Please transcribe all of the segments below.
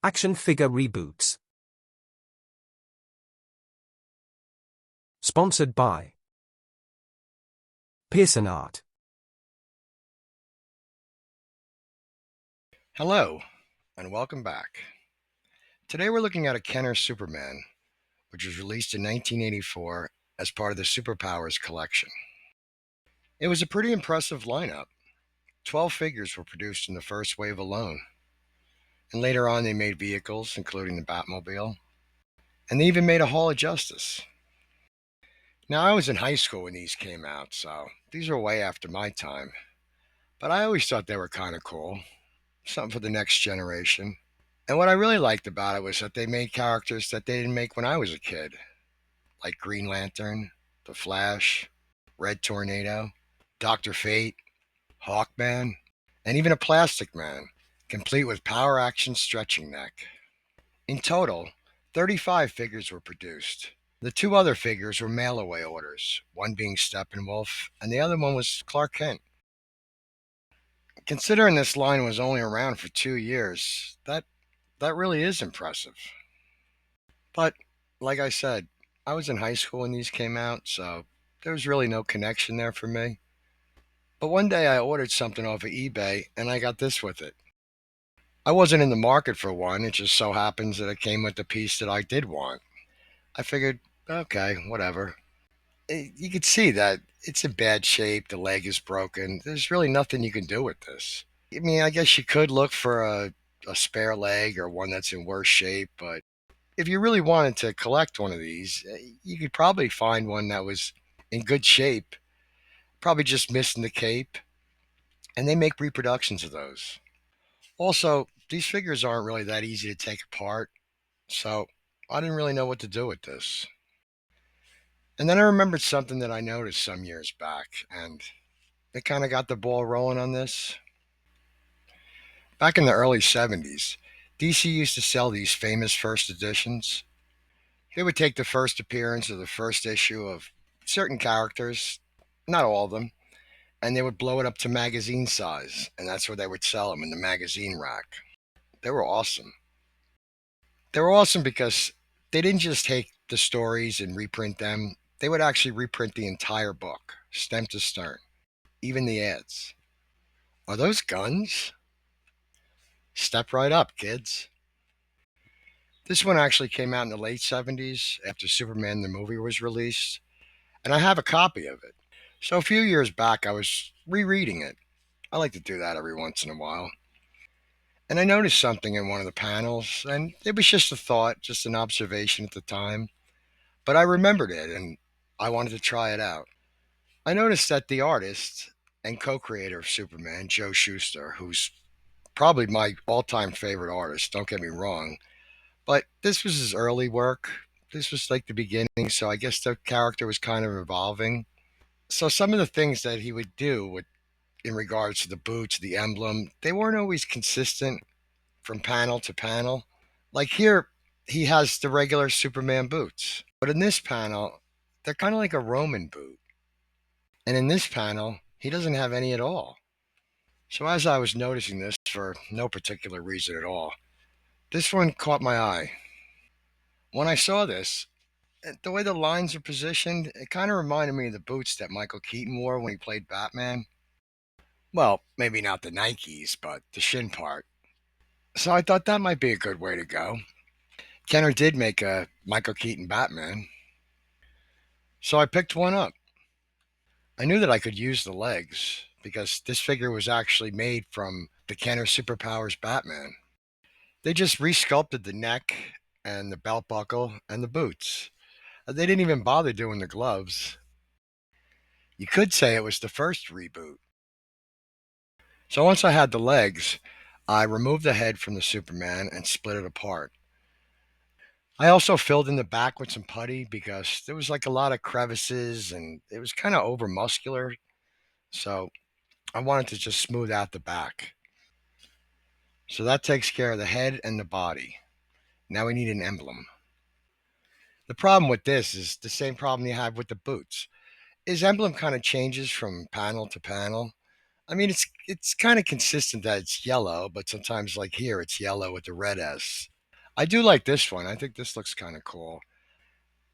Action figure reboots. Sponsored by Pearson Art. Hello, and welcome back. Today we're looking at a Kenner Superman, which was released in 1984 as part of the Superpowers collection. It was a pretty impressive lineup. 12 figures were produced in the first wave alone, and later on they made vehicles, including the Batmobile, and they even made a Hall of Justice. Now, I was in high school when these came out, so these are way after my time, but I always thought they were kind of cool, something for the next generation. And what I really liked about it was that they made characters that they didn't make when I was a kid, like Green Lantern, The Flash, Red Tornado, Dr. Fate, Hawkman, and even a Plastic Man, complete with power action stretching neck. In total, 35 figures were produced. The two other figures were mail away orders, one being Steppenwolf, and the other one was Clark Kent. Considering this line was only around for 2 years, that really is impressive. But like I said, I was in high school when these came out, so there was really no connection there for me. But one day I ordered something off of eBay and I got this with it. I wasn't in the market for one, it just so happens that it came with the piece that I did want. I figured, okay, whatever. You could see that it's in bad shape, the leg is broken. There's really nothing you can do with this. I mean, I guess you could look for a spare leg or one that's in worse shape, but if you really wanted to collect one of these, you could probably find one that was in good shape, probably just missing the cape, and they make reproductions of those. Also, these figures aren't really that easy to take apart, so I didn't really know what to do with this. And then I remembered something that I noticed some years back, and it kind of got the ball rolling on this. Back in the early 70s, DC used to sell these famous first editions. They would take the first appearance or the first issue of certain characters, not all of them, and they would blow it up to magazine size, and that's where they would sell them in the magazine rack. They were awesome. They were awesome because they didn't just take the stories and reprint them, they would actually reprint the entire book, stem to stern, even the ads. Are those guns? Step right up, kids. This one actually came out in the late 70s after Superman the movie was released, and I have a copy of it. So a few years back, I was rereading it. I like to do that every once in a while. And I noticed something in one of the panels, and it was just a thought, just an observation at the time. But I remembered it, and I wanted to try it out. I noticed that the artist and co creator of Superman, Joe Shuster, who's probably my all time favorite artist, don't get me wrong, but this was his early work. This was like the beginning, so I guess the character was kind of evolving. So some of the things that he would do with in regards to the boots, the emblem, they weren't always consistent from panel to panel. Like here, he has the regular Superman boots, but in this panel, they're kind of like a Roman boot. And in this panel, he doesn't have any at all. So as I was noticing this for no particular reason at all, this one caught my eye. When I saw this, the way the lines are positioned, it kind of reminded me of the boots that Michael Keaton wore when he played Batman. Well, maybe not the Nikes, but the shin part. So I thought that might be a good way to go. Kenner did make a Michael Keaton Batman, so I picked one up. I knew that I could use the legs because this figure was actually made from the Kenner Superpowers Batman. They just resculpted the neck and the belt buckle and the boots. They didn't even bother doing the gloves. You could say it was the first reboot. So once I had the legs, I removed the head from the Superman and split it apart. I also filled in the back with some putty because there was like a lot of crevices and it was kind of over muscular. So I wanted to just smooth out the back. So that takes care of the head and the body. Now we need an emblem. The problem with this is the same problem you have with the boots. His emblem kind of changes from panel to panel. I mean, it's kind of consistent that it's yellow, but sometimes like here it's yellow with the red S. I do like this one. I think this looks kind of cool.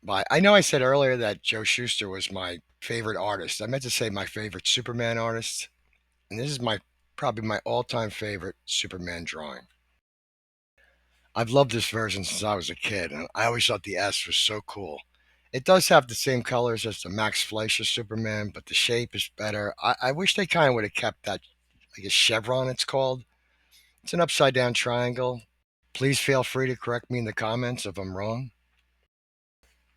But I know I said earlier that Joe Shuster was my favorite artist. I meant to say my favorite Superman artist, and this is my probably my all-time favorite Superman drawing. I've loved this version since I was a kid, and I always thought the S was so cool. It does have the same colors as the Max Fleischer Superman, but the shape is better. I wish they kind of would have kept that, I guess, chevron it's called. It's an upside down triangle. Please feel free to correct me in the comments if I'm wrong.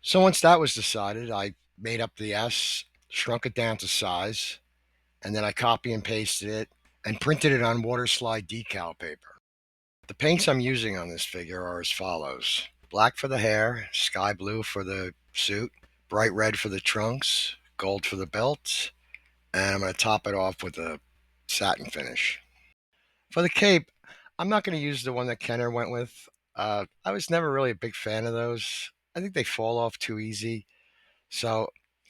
So once that was decided, I made up the S, shrunk it down to size, and then I copy and pasted it and printed it on water slide decal paper. The paints I'm using on this figure are as follows: black for the hair, sky blue for the suit, bright red for the trunks, gold for the belt, and I'm going to top it off with a satin finish. For the cape, I'm not going to use the one that Kenner went with. I was never really a big fan of those. I think they fall off too easy. So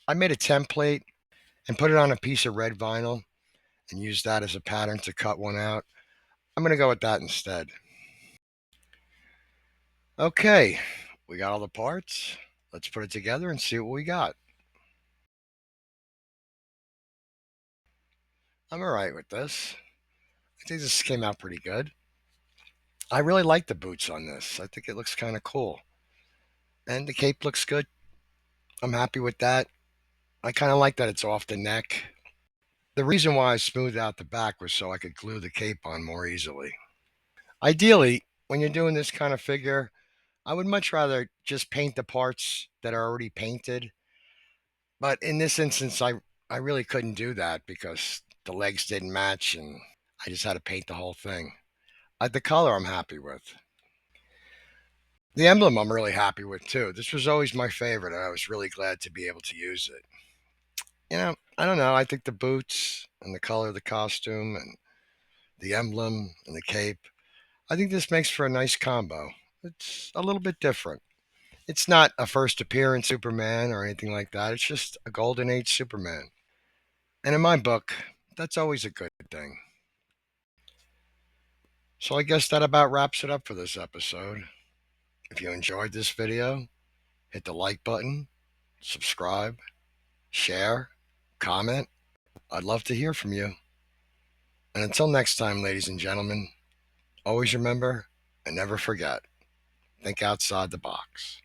I made a template and put it on a piece of red vinyl and used that as a pattern to cut one out. I'm going to go with that instead. Okay, we got all the parts. Let's put it together and see what we got. I'm all right with this. I think this came out pretty good. I really like the boots on this. I think it looks kind of cool. And the cape looks good. I'm happy with that. I kind of like that it's off the neck. The reason why I smoothed out the back was so I could glue the cape on more easily. Ideally, when you're doing this kind of figure, I would much rather just paint the parts that are already painted. But in this instance, I really couldn't do that because the legs didn't match and I just had to paint the whole thing. The color I'm happy with. The emblem I'm really happy with too. This was always my favorite and I was really glad to be able to use it. I don't know. I think the boots and the color of the costume and the emblem and the cape, I think this makes for a nice combo. It's a little bit different. It's not a first appearance Superman or anything like that. It's just a Golden Age Superman. And in my book, that's always a good thing. So I guess that about wraps it up for this episode. If you enjoyed this video, hit the like button, subscribe, share, comment. I'd love to hear from you. And until next time, ladies and gentlemen, always remember and never forget, think outside the box.